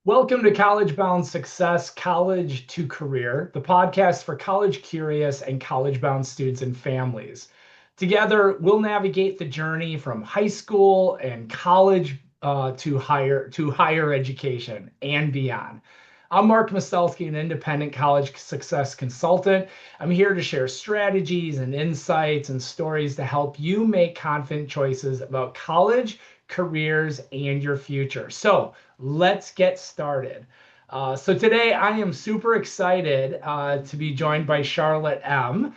Welcome to College Bound Success, College to Career, the podcast for college curious and college bound students and families. Together, we'll navigate the journey from high school and college to higher education and beyond. I'm Mark Mastelsky, an independent college success consultant. I'm here to share strategies and insights and stories to help you make confident choices about college, careers, and your future. So let's get started. So today I am super excited to be joined by Charlotte Emm.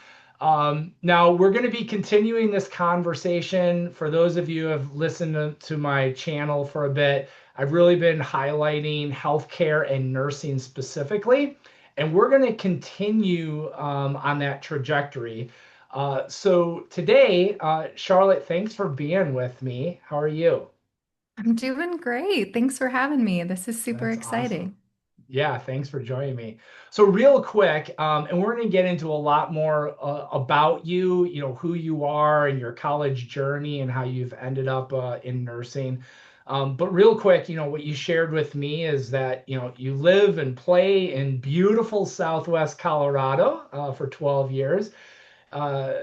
Now we're going to be continuing this conversation. For those of you who have listened to my channel for a bit, I've really been highlighting healthcare and nursing specifically, and we're going to continue on that trajectory. So today, Charlotte, thanks for being with me. How are you? I'm doing great. Thanks for having me. This is super That's awesome. exciting. Yeah, thanks for joining me. So real quick, and we're going to get into a lot more about you, who you are and your college journey and how you've ended up in nursing. But real quick, what you shared with me is that, you live and play in beautiful Southwest Colorado for 12 years. Uh,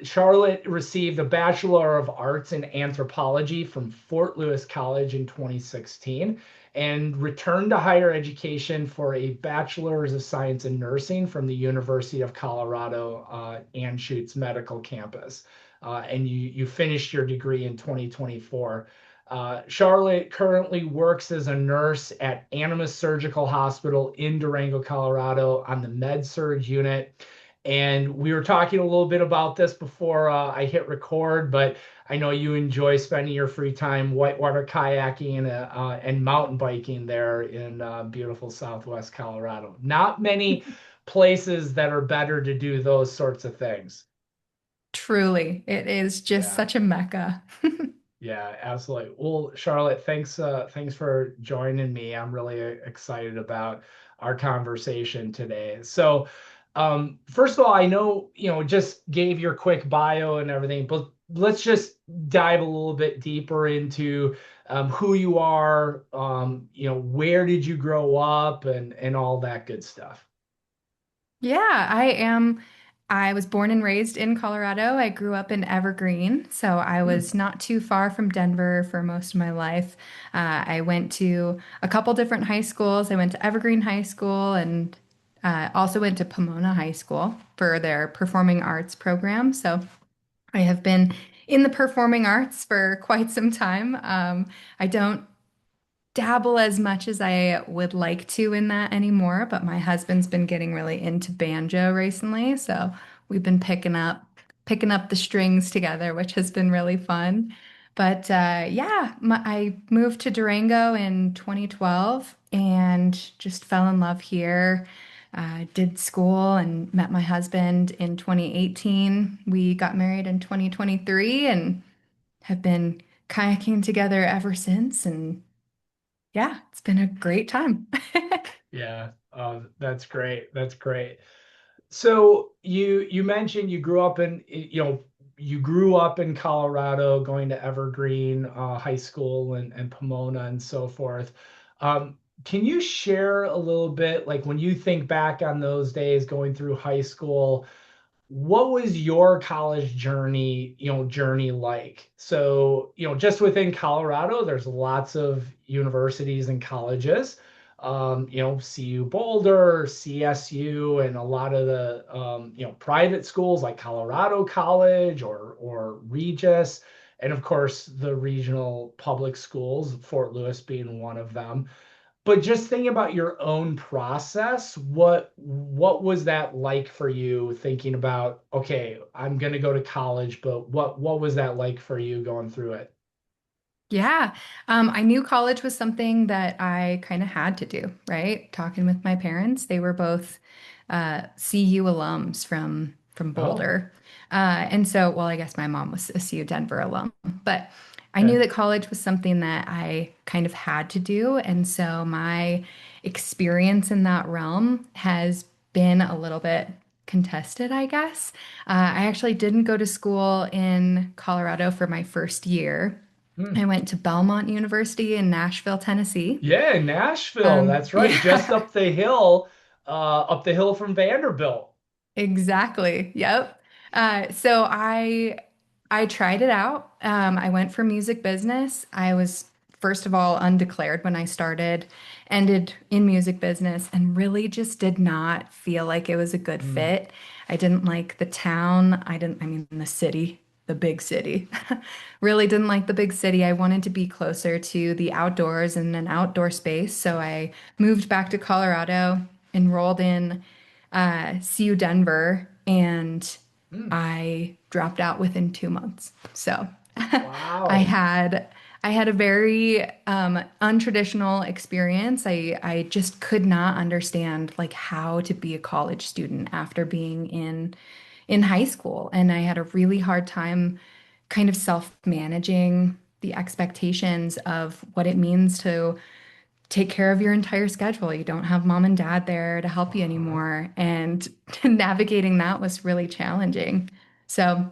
Charlotte received a Bachelor of Arts in Anthropology from Fort Lewis College in 2016 and returned to higher education for a Bachelor's of Science in Nursing from the University of Colorado Anschutz Medical Campus. And you finished your degree in 2024. Charlotte currently works as a nurse at Animas Surgical Hospital in Durango, Colorado on the Med Surg unit. And we were talking a little bit about this before I hit record, but I know you enjoy spending your free time whitewater kayaking and mountain biking there in beautiful Southwest Colorado. Not many places that are better to do those sorts of things. Truly, it is just Yeah, such a mecca. yeah, absolutely. Well, Charlotte, thanks for joining me. I'm really excited about our conversation today. So, first of all, I know, just gave your quick bio and everything, but let's just dive a little bit deeper into who you are, where did you grow up and all that good stuff. Yeah, I am. I was born and raised in Colorado. I grew up in Evergreen, so I Hmm. was not too far from Denver for most of my life. I went to a couple different high schools. I went to Evergreen High School and also went to Pomona High School for their performing arts program. So I have been in the performing arts for quite some time. I don't dabble as much as I would like to in that anymore, but my husband's been getting really into banjo recently, so we've been picking up the strings together, which has been really fun. But yeah, I moved to Durango in 2012 and just fell in love here. Did school and met my husband in 2018. We got married in 2023 and have been kayaking together ever since. And yeah, it's been a great time. Yeah, that's great. That's great. So you mentioned you grew up in Colorado, going to Evergreen High School and Pomona and so forth. Can you share a little bit, like when you think back on those days going through high school, what was your college journey like? So, just within Colorado, there's lots of universities and colleges. CU Boulder, CSU, and a lot of the private schools like Colorado College or Regis, and of course the regional public schools, Fort Lewis being one of them. But just thinking about your own process, what was that like for you thinking about, okay, I'm gonna go to college, but what was that like for you going through it? Yeah, I knew college was something that I kind of had to do, right? Talking with my parents, they were both CU alums from Oh, Boulder, and so, well, I guess my mom was a CU Denver alum, but I knew okay. that college was something that I kind of had to do, and so my experience in that realm has been a little bit contested, I guess. I actually didn't go to school in Colorado for my first year. Hmm. I went to Belmont University in Nashville, Tennessee. Yeah, Nashville. That's right. Just Yeah, up the hill from Vanderbilt. exactly. Yep. So I tried it out. I went for music business. I was first of all undeclared when I started, ended in music business, and really just did not feel like it was a good Hmm. fit. I didn't like the town. I mean, the city, the big city. Really didn't like the big city. I wanted to be closer to the outdoors and an outdoor space. So I moved back to Colorado, enrolled in CU Denver, and Hmm. I dropped out within 2 months. So I Wow. had I had a very untraditional experience. I just could not understand like how to be a college student after being in high school, and I had a really hard time kind of self-managing the expectations of what it means to take care of your entire schedule. You don't have mom and dad there to help you Uh-huh. anymore. And navigating that was really challenging. So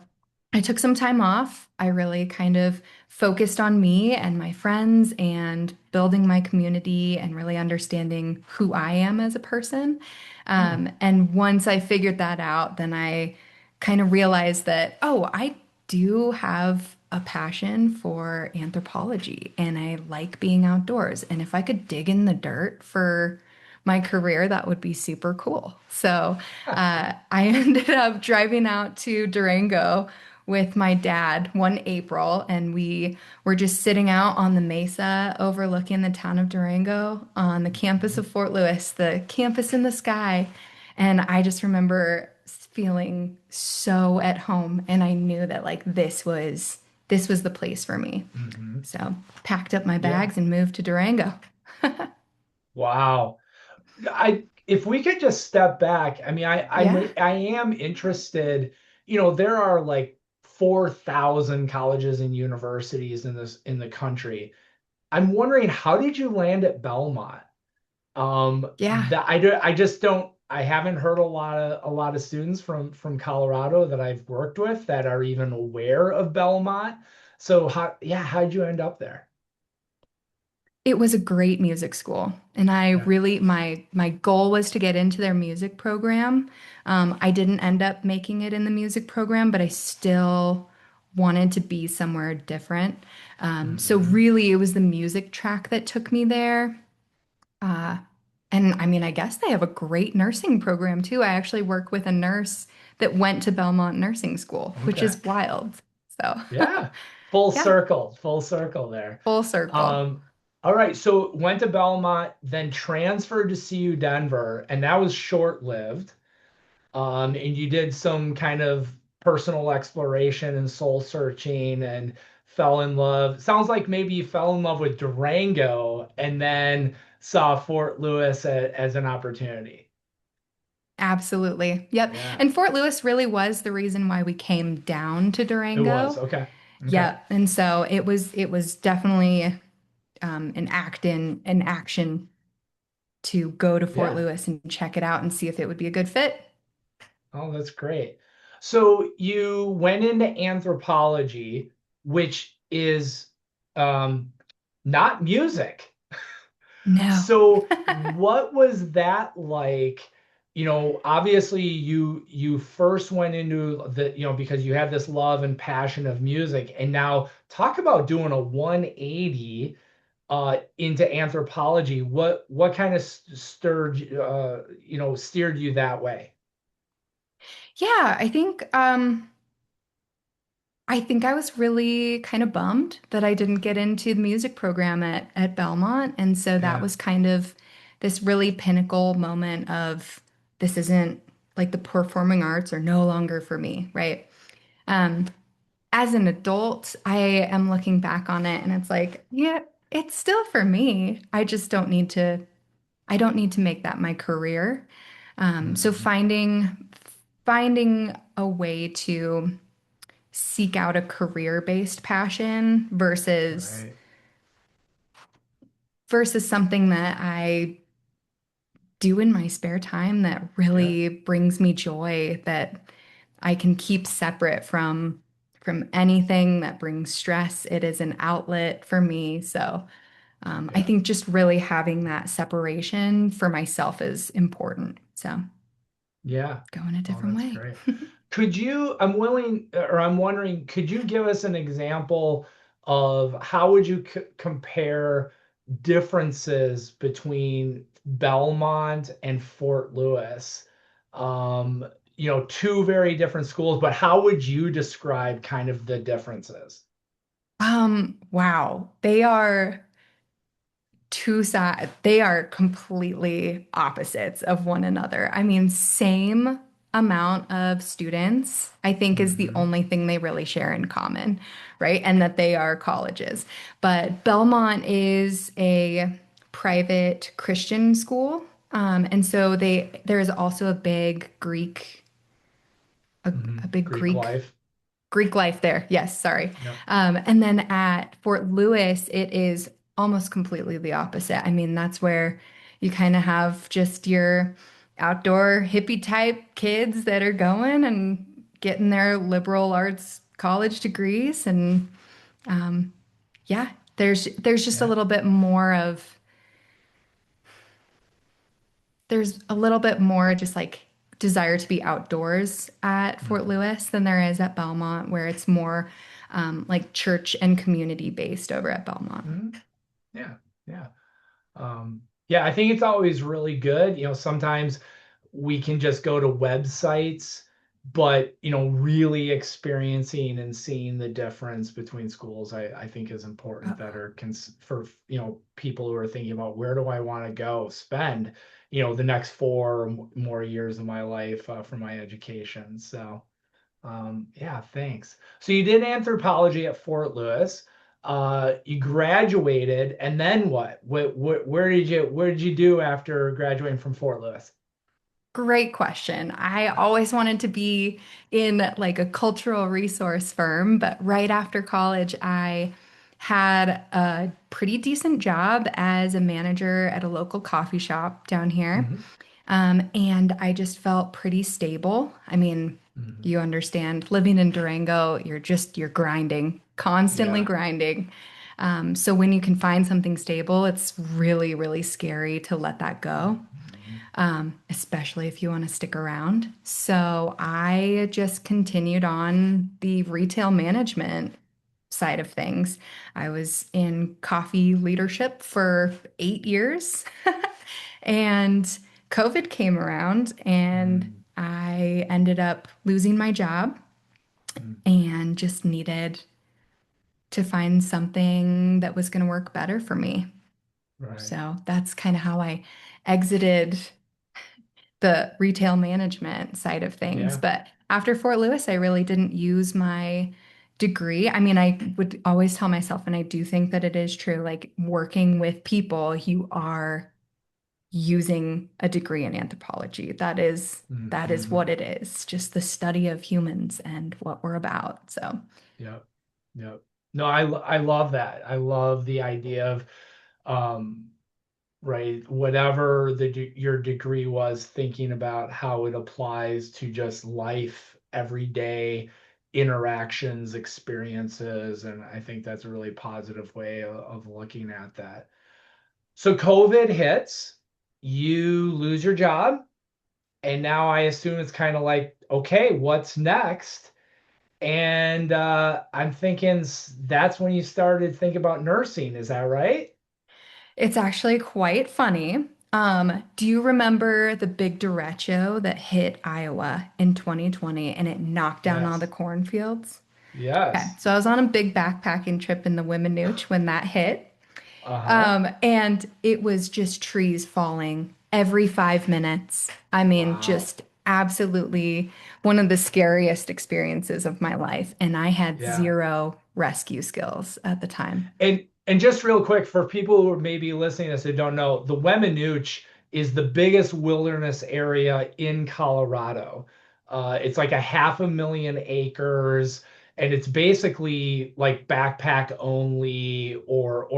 I took some time off. I really kind of focused on me and my friends and building my community and really understanding who I am as a person. Hmm. And once I figured that out, then I kind of realized that, oh, I do have a passion for anthropology and I like being outdoors. And if I could dig in the dirt for my career, that would be super cool. So I ended up driving out to Durango with my dad one April, and we were just sitting out on the mesa overlooking the town of Durango on the campus Mhm. of Fort Lewis, the campus in the sky. And I just remember feeling so at home, and I knew that like this was the place for me. Mhm. So packed up my Yeah. bags and moved to Durango. Wow. I if we could just step back, I mean, Yeah. I am interested, there are like 4,000 colleges and universities in the country. I'm wondering, how did you land at Belmont? Yeah. I just don't I haven't heard a lot of students from Colorado that I've worked with that are even aware of Belmont. So how'd you end up there? It was a great music school, and I Yeah. really my goal was to get into their music program. I didn't end up making it in the music program, but I still wanted to be somewhere different. So Hmm. really, it was the music track that took me there. Uh, and I mean, I guess they have a great nursing program too. I actually work with a nurse that went to Belmont Nursing School, which Okay. is wild. So Yeah. yeah, Full circle there. full circle. Um, all right, so went to Belmont, then transferred to CU Denver, and that was short-lived. And you did some kind of personal exploration and soul searching and fell in love. Sounds like maybe you fell in love with Durango and then saw Fort Lewis as an opportunity. Absolutely. Yep. Yeah, And Fort Lewis really was the reason why we came down to it was. Durango. Okay. Okay. Yep. And so it was definitely an action to go to Fort Yeah. Lewis and check it out and see if it would be a good fit. Oh, that's great. So you went into anthropology, which is um, not music. No. So what was that like? Obviously you first went into because you had this love and passion of music, and now talk about doing a 180 into anthropology. What kind of steered you that way? Yeah, I think I was really kind of bummed that I didn't get into the music program at Belmont. And so that Yeah. was kind of this really pinnacle moment of this isn't like the performing arts are no longer for me, right? Um, as an adult, I am looking back on it and it's like, yeah, it's still for me. I don't need to make that my career. So Mhm. finding a way to seek out a career-based passion Right. versus something that I do in my spare time that Yeah. really brings me joy that I can keep separate from from anything that brings stress. It is an outlet for me. So I Yeah. think just really having that separation for myself is important. So Yeah. go in a Oh, different that's way. great. Could you, I'm willing, or I'm wondering, could you give us an example of how would you compare differences between Belmont and Fort Lewis? Um, two very different schools, but how would you describe kind of the differences? Wow. They are two sides, they are completely opposites of one another. I mean, same amount of students, I think, is the Hmm. only thing they really share in common, right? And that they are colleges. But Belmont is a private Christian school. And so there is also Hmm. a big Greek Greek life. Greek life there. Yes, sorry. Yep. And then at Fort Lewis, it is almost completely the opposite. I mean, that's where you kind of have just your outdoor hippie type kids that are going and getting their liberal arts college degrees. And yeah, there's just a Yeah. little bit more of there's a little bit more just like desire to be outdoors at Fort Hmm. Lewis than there is at Belmont, where it's more like church and community based over at Belmont. Hmm. Yeah. Yeah. Yeah, I think it's always really good. Sometimes we can just go to websites, but really experiencing and seeing the difference between schools, I think is important that Oh, are for people who are thinking about where do I want to go spend the next more years of my life for my education. So yeah, thanks. So you did anthropology at Fort Lewis. You graduated, and then what? Where did you do after graduating from Fort Lewis? great question. I always wanted to be in like a cultural resource firm, but right after college, I had a pretty decent job as a manager at a local coffee shop down here. Hmm. And I just felt pretty stable. I mean, Hmm. you understand, living in Durango, you're grinding, constantly Yeah. grinding. So when you can find something stable, it's really, really scary to let that go, Hmm. especially if you want to stick around. So I just continued on the retail management side of things. I was in coffee leadership for 8 years. And COVID came around and Hmm. I ended up losing my job Hmm. and just needed to find something that was going to work better for me. Right. So that's kind of how I exited the retail management side of things. Yeah. But after Fort Lewis, I really didn't use my degree. I mean, I would always tell myself, and I do think that it is true, like working with people, you are using a degree in anthropology. That is Hmm. what it is, just the study of humans and what we're about. So, Yep. Yep. No, I love that. I love the idea of um, right? Whatever your degree was, thinking about how it applies to just life, everyday interactions, experiences, and I think that's a really positive way of looking at that. So COVID hits, you lose your job, and now I assume it's kind of like, okay, what's next? And I'm thinking that's when you started thinking about nursing. Is that right? it's actually quite funny. Do you remember the big derecho that hit Iowa in 2020 and it knocked down all the Yes. cornfields? Okay, Yes. so I was on a big backpacking trip in the Weminuche when that hit. Uh-huh. And it was just trees falling every 5 minutes. I mean, Wow. just absolutely one of the scariest experiences of my life. And I had Yeah. zero rescue skills at the time. And just real quick for people who are maybe listening to this who don't know, the Weminuche is the biggest wilderness area in Colorado. It's like a 500,000 acres, and it's basically like backpack only, or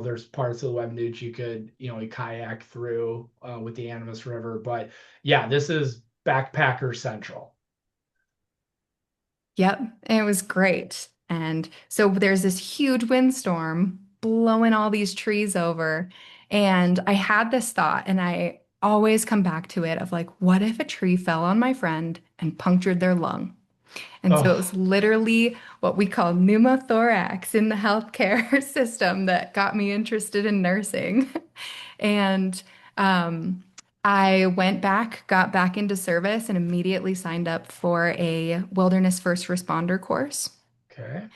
there's parts of the Weminuche you could kayak through with the Animas River. But yeah, this is backpacker central. Yep, and it was great. And so there's this huge windstorm blowing all these trees over. And I had this thought, and I always come back to it of like, what if a tree fell on my friend and punctured their lung? And so it was Oh, literally what we call pneumothorax in the healthcare system that got me interested in nursing. And um, I went back, got back into service, and immediately signed up for a wilderness first responder course. okay.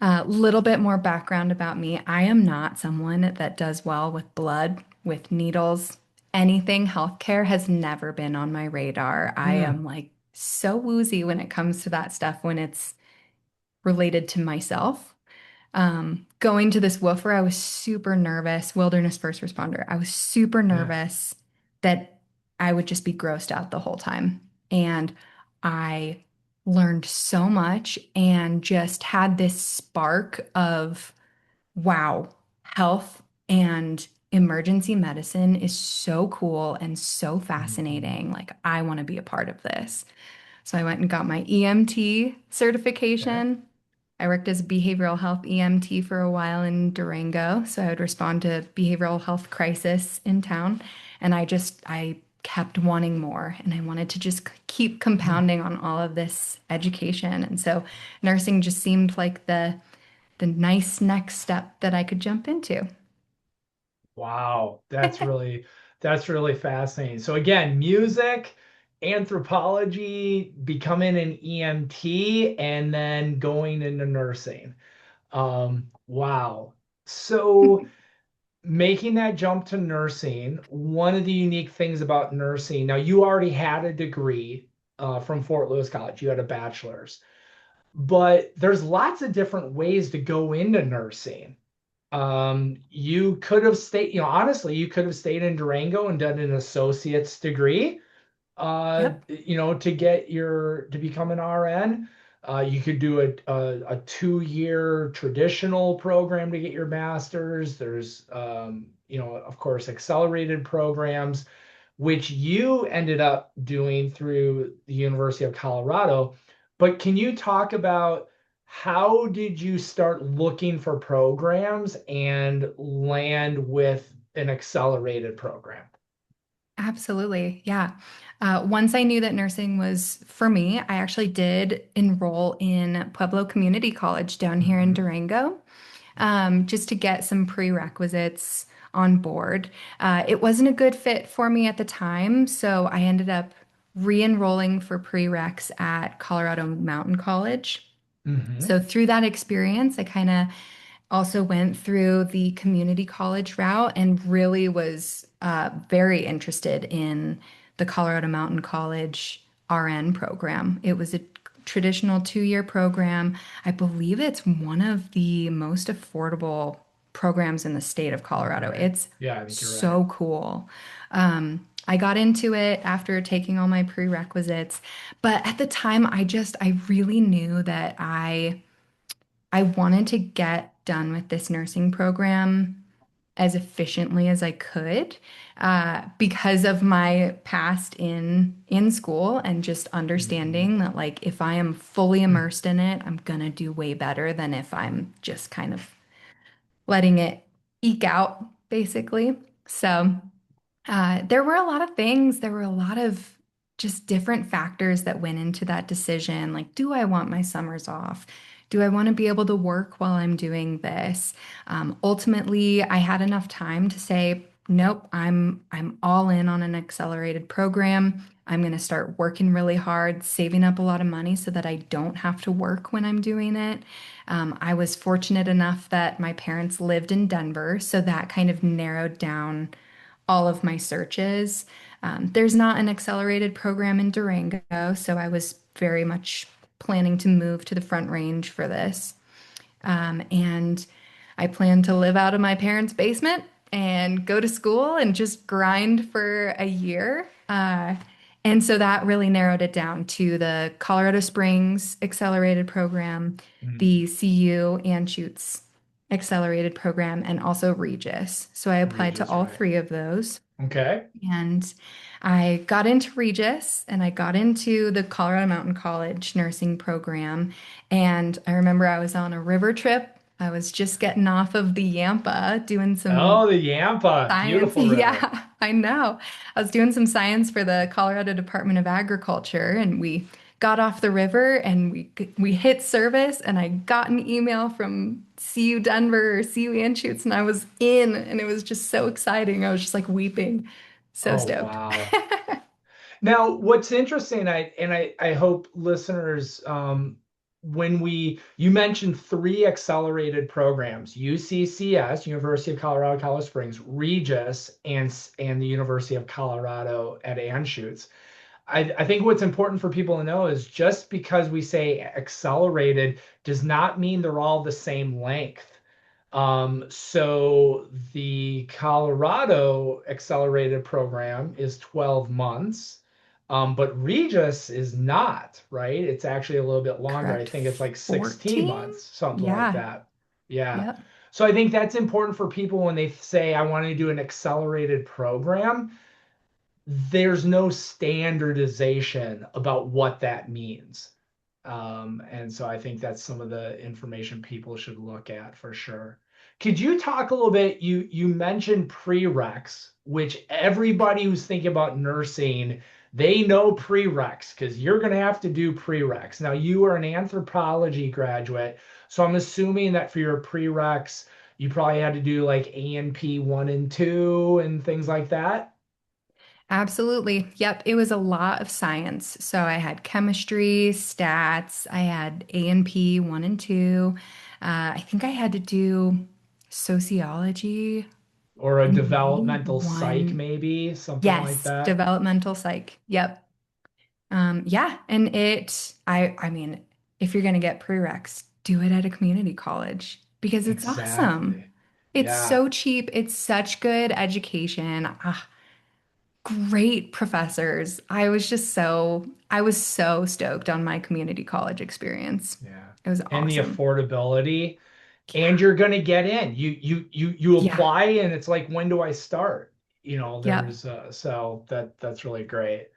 A little bit more background about me. I am not someone that does well with blood, with needles. Anything healthcare has never been on my radar. I am Hmm. like so woozy when it comes to that stuff when it's related to myself. Going to this woofer, I was super nervous, wilderness first responder. I was super Yeah. nervous that I would just be grossed out the whole time. And I learned so much and just had this spark of wow, health and emergency medicine is so cool and so Mhm. fascinating. Like, I want to be a part of this. So I went and got my EMT Okay. certification. I worked as a behavioral health EMT for a while in Durango. So I would respond to behavioral health crisis in town. And I kept wanting more and I wanted to just keep Hmm. compounding on all of this education. And so nursing just seemed like the nice next step that I could jump into. Wow, that's really fascinating. So again, music, anthropology, becoming an EMT, and then going into nursing. Wow. So making that jump to nursing, one of the unique things about nursing, now you already had a degree from Fort Lewis College, you had a bachelor's, but there's lots of different ways to go into nursing. You could have stayed, honestly, you could have stayed in Durango and done an associate's degree, Yep. to become an RN. You could do a 2-year traditional program to get your master's. There's, of course, accelerated programs, which you ended up doing through the University of Colorado. But can you talk about how did you start looking for programs and land with an accelerated program? Absolutely. Yeah. Once I knew that nursing was for me, I actually did enroll in Pueblo Community College down here in Hmm. Durango, just to get some prerequisites on board. It wasn't a good fit for me at the time, so I ended up re-enrolling for prereqs at Colorado Mountain College. Hmm. So through that experience, I kind of also went through the community college route and really was very interested in the Colorado Mountain College RN program. It was a traditional 2-year program. I believe it's one of the most affordable programs in the state of Colorado. Okay. It's Yeah, I think you're right. so cool. I got into it after taking all my prerequisites, but at the time, I really knew that I wanted to get done with this nursing program as efficiently as I could because of my past in school and just Hmm. understanding that like if I am fully immersed in it, I'm gonna do way better than if I'm just kind of letting it eke out, basically. So there were a lot of things. There were a lot of just different factors that went into that decision. Like, do I want my summers off? Do I want to be able to work while I'm doing this? Ultimately, I had enough time to say, nope, I'm all in on an accelerated program. I'm going to start working really hard, saving up a lot of money so that I don't have to work when I'm doing it. I was fortunate enough that my parents lived in Denver, so that kind of narrowed down all of my searches. There's not an accelerated program in Durango, so I was very much planning to move to the Front Range for this. And I plan to live out of my parents' basement and go to school and just grind for a year. And so that really narrowed it down to the Colorado Springs Accelerated Program, Hmm. the CU Anschutz accelerated program and also Regis. So I applied to Regis, all right? three of those. Okay. And I got into Regis and I got into the Colorado Mountain College nursing program. And I remember I was on a river trip. I was just getting off of the Yampa doing some Oh, the Yampa, science. beautiful river. Yeah, I know. I was doing some science for the Colorado Department of Agriculture, and we got off the river and we hit service, and I got an email from CU Denver or CU Anschutz, and I was in, and it was just so exciting. I was just like weeping, so Oh, stoked. wow. Now, what's interesting, I hope listeners, when you mentioned three accelerated programs, UCCS, University of Colorado, Colorado Springs, Regis, and the University of Colorado at Anschutz. I think what's important for people to know is just because we say accelerated does not mean they're all the same length. So the Colorado accelerated program is 12 months, but Regis is not, right? It's actually a little bit longer. I Correct. think it's like 16 14? months, something like Yeah. that. Yeah. Yep. So I think that's important for people when they say, I want to do an accelerated program. There's no standardization about what that means. And so I think that's some of the information people should look at for sure. Could you talk a little bit? You mentioned prereqs, which everybody who's thinking about nursing, they know prereqs because you're going to have to do prereqs. Now you are an anthropology graduate, so I'm assuming that for your prereqs, you probably had to do like A&P 1 and 2 and things like that. Absolutely. Yep. It was a lot of science. So I had chemistry, stats, I had A&P 1 and 2. I think I had to do sociology, Or a maybe developmental psych, one. maybe something like Yes, that. developmental psych. Yep. Yeah, and I mean, if you're gonna get prereqs, do it at a community college because it's awesome. Exactly. It's Yeah. so cheap. It's such good education. Great professors. I was so stoked on my community college experience. Yeah. It was And the awesome. affordability, and you're going to get in. You Yeah. apply, and it's like, when do I start? Yep. There's so that's really great.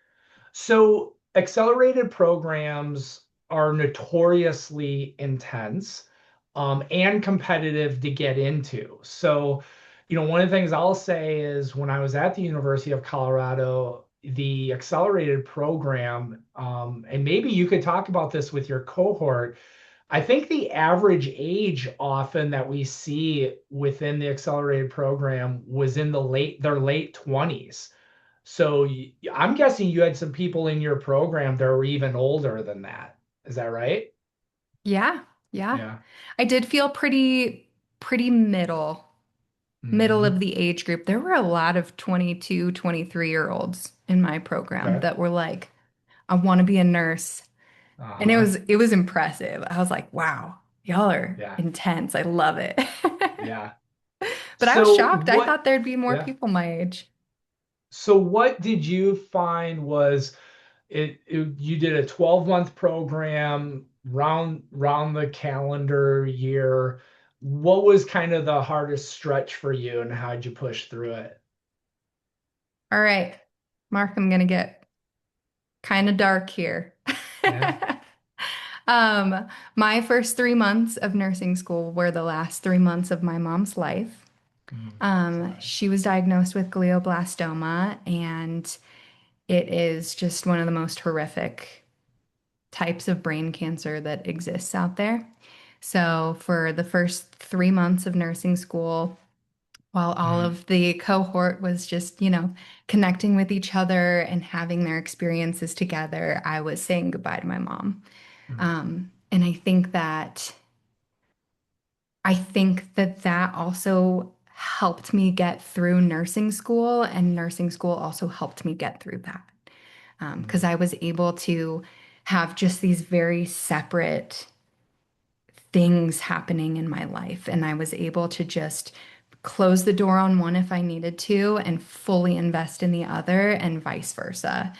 So accelerated programs are notoriously intense, and competitive to get into. So, one of the things I'll say is when I was at the University of Colorado, the accelerated program, and maybe you could talk about this with your cohort. I think the average age often that we see within the accelerated program was in their late 20s. So I'm guessing you had some people in your program that were even older than that. Is that right? Yeah. Yeah. Yeah. I did feel pretty middle Hmm. of the age group. There were a lot of 22, 23-year-olds in my program Okay. that were like, I want to be a nurse. And Uh-huh. it was impressive. I was like, wow, y'all are Yeah. intense. I love it. Yeah. But I was So shocked. I thought there'd be more yeah. people my age. So what did you find was you did a 12-month program round the calendar year. What was kind of the hardest stretch for you and how'd you push through it? All right, Mark, I'm gonna get kind of dark here. Yeah. My first 3 months of nursing school were the last 3 months of my mom's life. Sorry. She was diagnosed with glioblastoma, and it is just one of the most horrific types of brain cancer that exists out there. So, for the first 3 months of nursing school, while all Mm, of the cohort was just, connecting with each other and having their experiences together, I was saying goodbye to my mom. mm, And I think that that also helped me get through nursing school, and nursing school also helped me get through that because mm, I was able to have just these very separate things happening in my life. And I was able to just close the door on one if I needed to and fully invest in the other, and vice versa.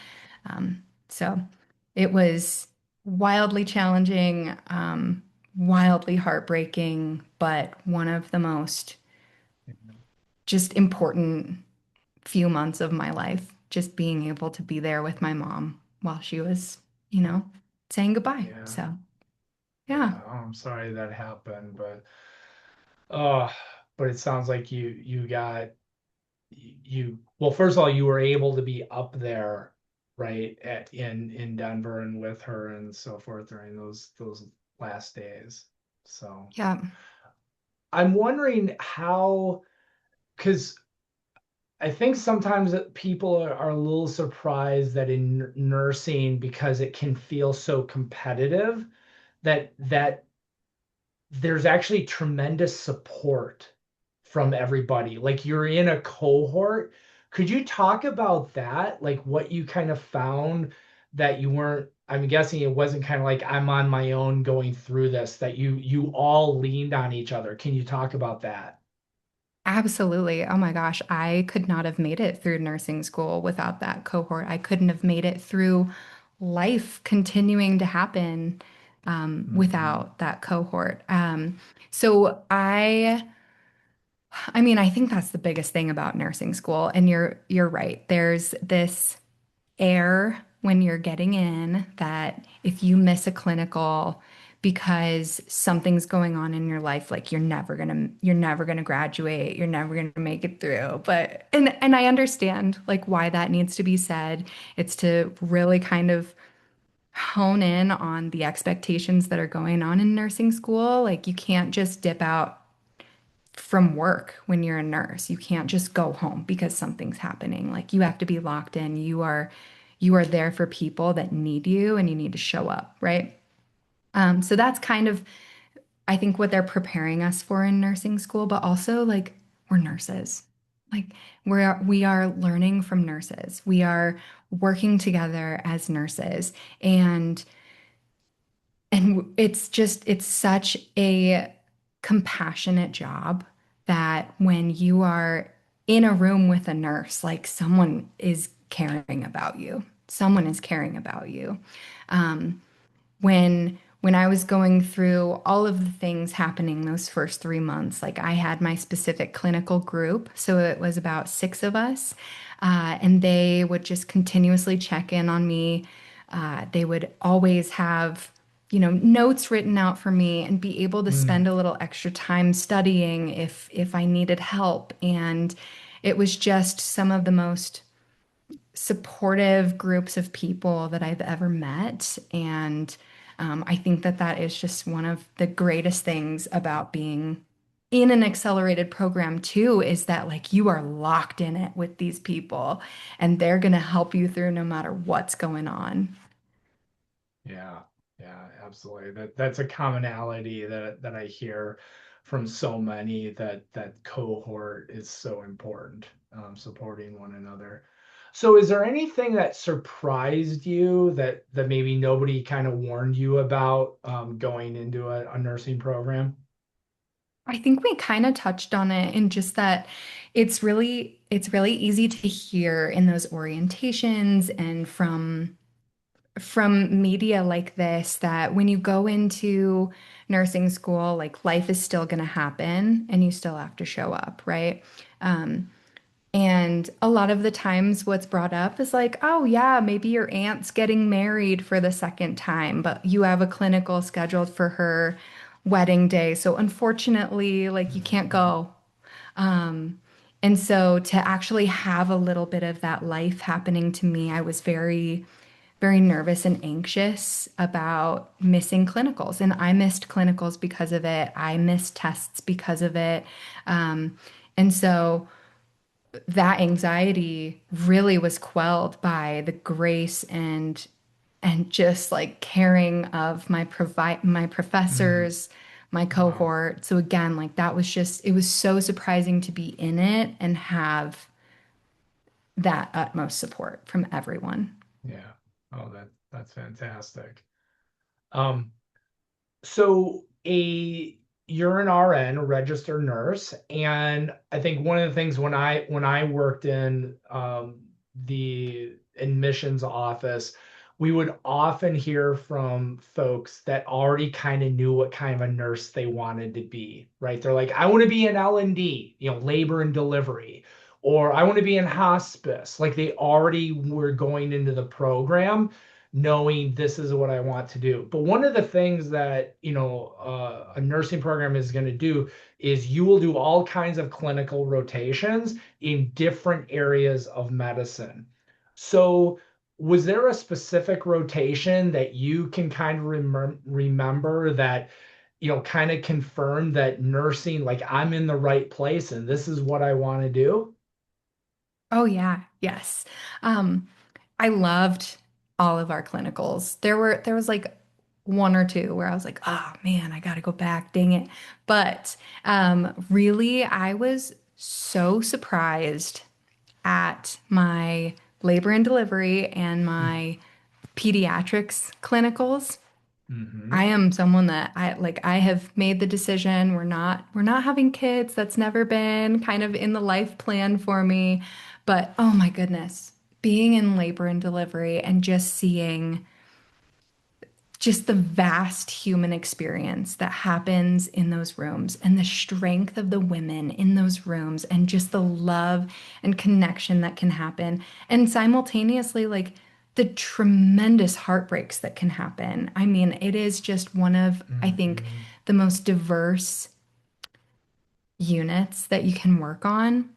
So it was wildly challenging, wildly heartbreaking, but one of the most just important few months of my life, just being able to be there with my mom while she was, you know, saying goodbye. Yeah. So, yeah, Yeah. Oh, I'm sorry that happened, uh, but it sounds like you well, first of all, you were able to be up there, right, in Denver and with her and so forth during those last days. So yeah, I'm wondering how, because I think sometimes that people are a little surprised that in nursing, because it can feel so competitive, that there's actually tremendous support from everybody. Like you're in a cohort. Could you talk about that? Like what you kind of found that you weren't, I'm guessing it wasn't kind of like I'm on my own going through this, that you all leaned on each other. Can you talk about that? absolutely. Oh my gosh, I could not have made it through nursing school without that cohort. I couldn't have made it through life continuing to happen Hmm. without that cohort. So I mean, I think that's the biggest thing about nursing school. And you're right. There's this air when you're getting in that if you miss a clinical because something's going on in your life, like you're never gonna graduate, you're never gonna make it through. But and I understand like why that needs to be said. It's to really kind of hone in on the expectations that are going on in nursing school. Like you can't just dip out from work when you're a nurse. You can't just go home because something's happening. Like you have to be locked in. You are there for people that need you and you need to show up, right? So that's kind of I think what they're preparing us for in nursing school, but also like we're nurses. Like we are learning from nurses. We are working together as nurses and it's such a compassionate job that when you are in a room with a nurse, like someone is caring about you. Someone is caring about you. Um, when I was going through all of the things happening those first 3 months, like I had my specific clinical group, so it was about six of us, and they would just continuously check in on me. They would always have, notes written out for me and be able to spend Mm, a little extra time studying if I needed help. And it was just some of the most supportive groups of people that I've ever met. And I think that that is just one of the greatest things about being in an accelerated program, too, is that like you are locked in it with these people and they're going to help you through no matter what's going on. yeah, yeah, absolutely. That's a commonality that I hear from so many, that cohort is so important, supporting one another. So is there anything that surprised you that maybe nobody kind of warned you about, going into a nursing program? I think we kind of touched on it in just that it's really easy to hear in those orientations and from media like this that when you go into nursing school, like life is still going to happen and you still have to show up, right? Um, and a lot of the times, what's brought up is like, oh, yeah, maybe your aunt's getting married for the second time, but you have a clinical scheduled for her wedding day. So, unfortunately, like, you can't Mhm. go. And so, to actually have a little bit of that life happening to me, I was very, very nervous and anxious about missing clinicals. And I missed clinicals because of it, I missed tests because of it. And so, that anxiety really was quelled by the grace and just like caring of my Mm, professors, my wow. cohort. So again, like that was just it was so surprising to be in it and have that utmost support from everyone. Yeah. Oh, that's fantastic. Um, So you're an RN, a registered nurse, and I think one of the things when I worked in, the admissions office, we would often hear from folks that already kind of knew what kind of a nurse they wanted to be, right? They're like, I want to be an L&D, labor and delivery, or I want to be in hospice. Like they already were going into the program knowing this is what I want to do. But one of the things that, a nursing program is going to do is you will do all kinds of clinical rotations in different areas of medicine. So, was there a specific rotation that you can kind of remember that, kind of confirmed that nursing, like I'm in the right place and this is what I want to do? Oh yeah, yes. Um, I loved all of our clinicals. There was like one or two where I was like, oh man, I gotta go back, dang it. But really, I was so surprised at my labor and delivery and my pediatrics clinicals. Mm-hmm. I am someone that I have made the decision we're not having kids. That's never been kind of in the life plan for me. But oh my goodness, being in labor and delivery and just seeing just the vast human experience that happens in those rooms and the strength of the women in those rooms and just the love and connection that can happen. And simultaneously, like the tremendous heartbreaks that can happen. I mean, it is just one of, I think, Mm-hmm. the most diverse units that you can work on.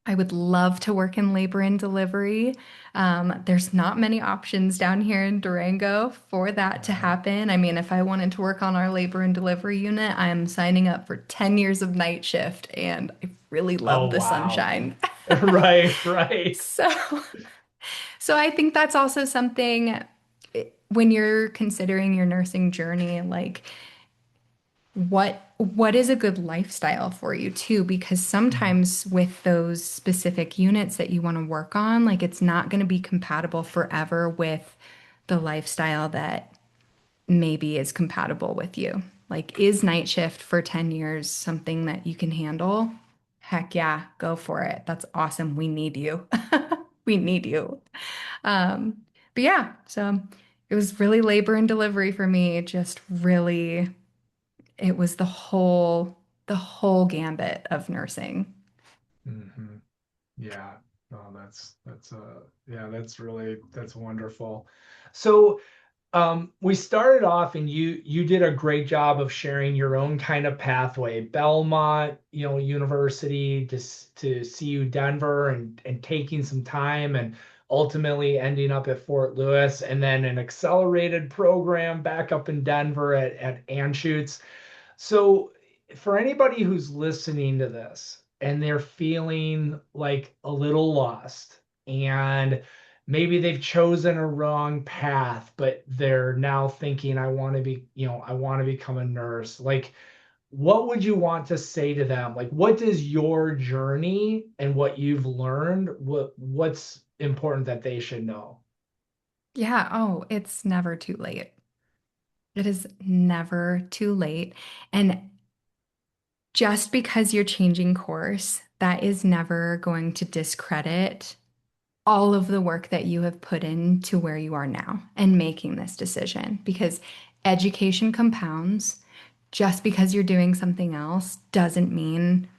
I would love to work in labor and delivery. There's not many options down here in Durango for that to Right. happen. I mean, if I wanted to work on our labor and delivery unit, I'm signing up for 10 years of night shift, and I really love Oh, the wow. sunshine. Right, right. So, so I think that's also something when you're considering your nursing journey, like what is a good lifestyle for you too, because Mm, sometimes with those specific units that you want to work on, like it's not going to be compatible forever with the lifestyle that maybe is compatible with you. Like, is night shift for 10 years something that you can handle? Heck yeah, go for it. That's awesome. We need you. We need you. um but yeah, so it was really labor and delivery for me. Just really, it was the whole gambit of nursing. hmm. Yeah. Oh, yeah, that's wonderful. So, we started off and you did a great job of sharing your own kind of pathway, Belmont, University to CU Denver and taking some time and ultimately ending up at Fort Lewis and then an accelerated program back up in Denver at Anschutz. So, for anybody who's listening to this and they're feeling like a little lost and maybe they've chosen a wrong path, but they're now thinking, I want to become a nurse. Like, what would you want to say to them? Like, what does your journey and what you've learned, what's important that they should know? Yeah, oh, it's never too late. It is never too late. And just because you're changing course, that is never going to discredit all of the work that you have put into where you are now and making this decision, because education compounds. Just because you're doing something else doesn't mean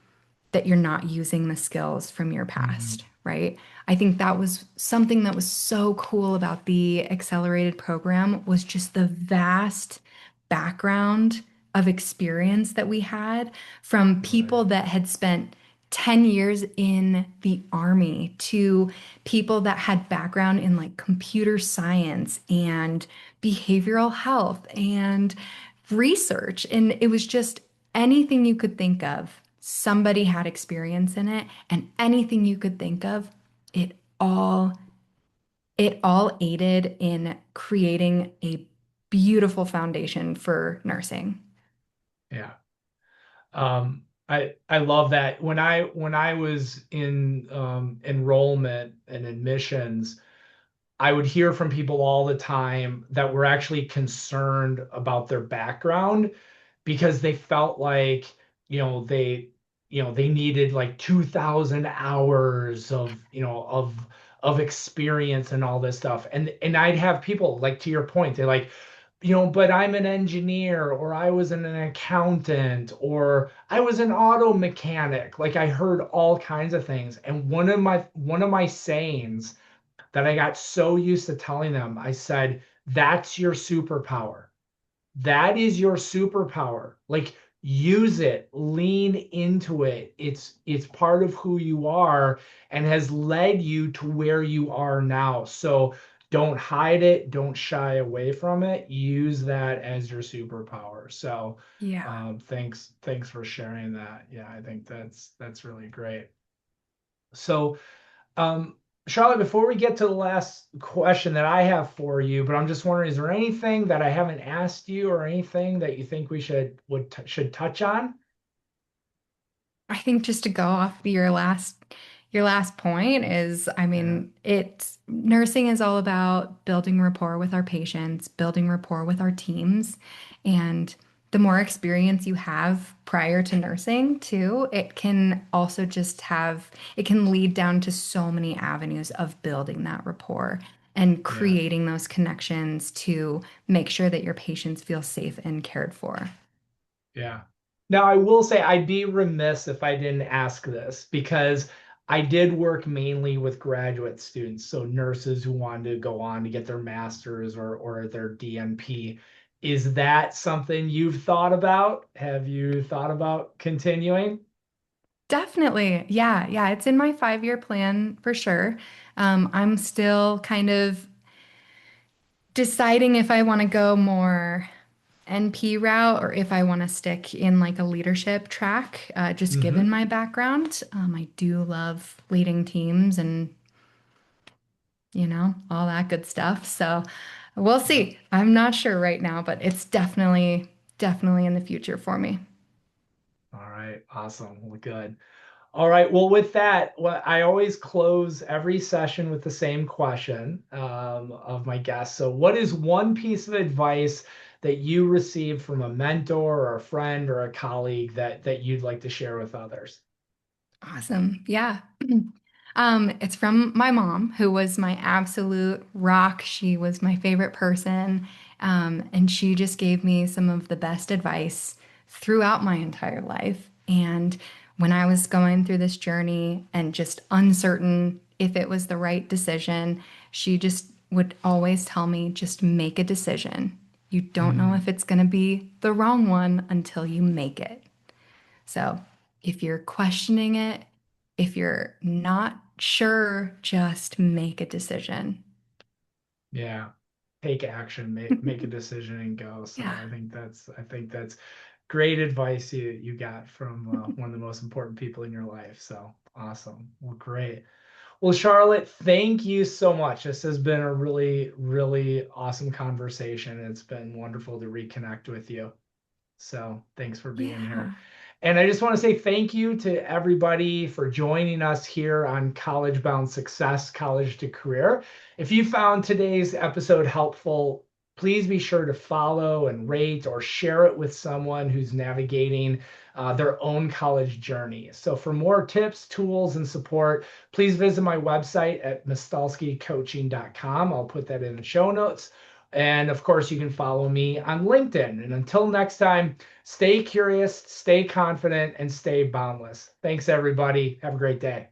that you're not using the skills from your Mhm. past, right? I think that was something that was so cool about the accelerated program was just the vast background of experience that we had from people Right. that had spent 10 years in the army to people that had background in like computer science and behavioral health and research. And it was just anything you could think of, somebody had experience in it, and anything you could think of, it all it all aided in creating a beautiful foundation for nursing. Yeah. I love that. When I was in enrollment and admissions, I would hear from people all the time that were actually concerned about their background because they felt like, they needed like 2,000 hours of of experience and all this stuff. And I'd have people like to your point, they're like, but I'm an engineer, or I was an accountant, or I was an auto mechanic. Like I heard all kinds of things. And one of my sayings that I got so used to telling them, I said, that's your superpower. That is your superpower. Like use it, lean into it. It's part of who you are and has led you to where you are now. So don't hide it, don't shy away from it. Use that as your superpower. So Yeah. thanks for sharing that. Yeah, I think that's really great. So um, Charlotte, before we get to the last question that I have for you, but I'm just wondering, is there anything that I haven't asked you or anything that you think we should touch on? I think just to go off your last point is, I Yeah, mean, it's nursing is all about building rapport with our patients, building rapport with our teams, and the more experience you have prior to nursing too, it can also it can lead down to so many avenues of building that rapport and yeah, creating those connections to make sure that your patients feel safe and cared for. yeah. Now, I will say I'd be remiss if I didn't ask this because I did work mainly with graduate students, so nurses who wanted to go on to get their master's or their DNP. Is that something you've thought about? Have you thought about continuing? Definitely. Yeah. Yeah. It's in my 5-year plan for sure. I'm still kind of deciding if I want to go more NP route or if I want to stick in like a leadership track, just given Hmm. my background. I do love leading teams and, all that good stuff. So we'll Yeah. see. I'm not sure right now, but it's definitely in the future for me. All right. Awesome. Well, good. All right. Well, with that, I always close every session with the same question of my guests. So, what is one piece of advice that you received from a mentor or a friend or a colleague that you'd like to share with others? Awesome. Yeah. It's from my mom, who was my absolute rock. She was my favorite person. And she just gave me some of the best advice throughout my entire life. And when I was going through this journey and just uncertain if it was the right decision, she just would always tell me, just make a decision. You don't know Mm, if it's going to be the wrong one until you make it. So if you're questioning it, if you're not sure, just make a decision. yeah. Take action, make a decision and go. So Yeah. I think that's great advice you got from one of the most important people in your life. So awesome. Well, great. Well, Charlotte, thank you so much. This has been a really, really awesome conversation. It's been wonderful to reconnect with you. So thanks for being here. Yeah. And I just want to say thank you to everybody for joining us here on College Bound Success, College to Career. If you found today's episode helpful, please be sure to follow and rate or share it with someone who's navigating their own college journey. So for more tips, tools, and support, please visit my website at mistalskicoaching.com. I'll put that in the show notes. And of course, you can follow me on LinkedIn. And until next time, stay curious, stay confident, and stay boundless. Thanks, everybody. Have a great day.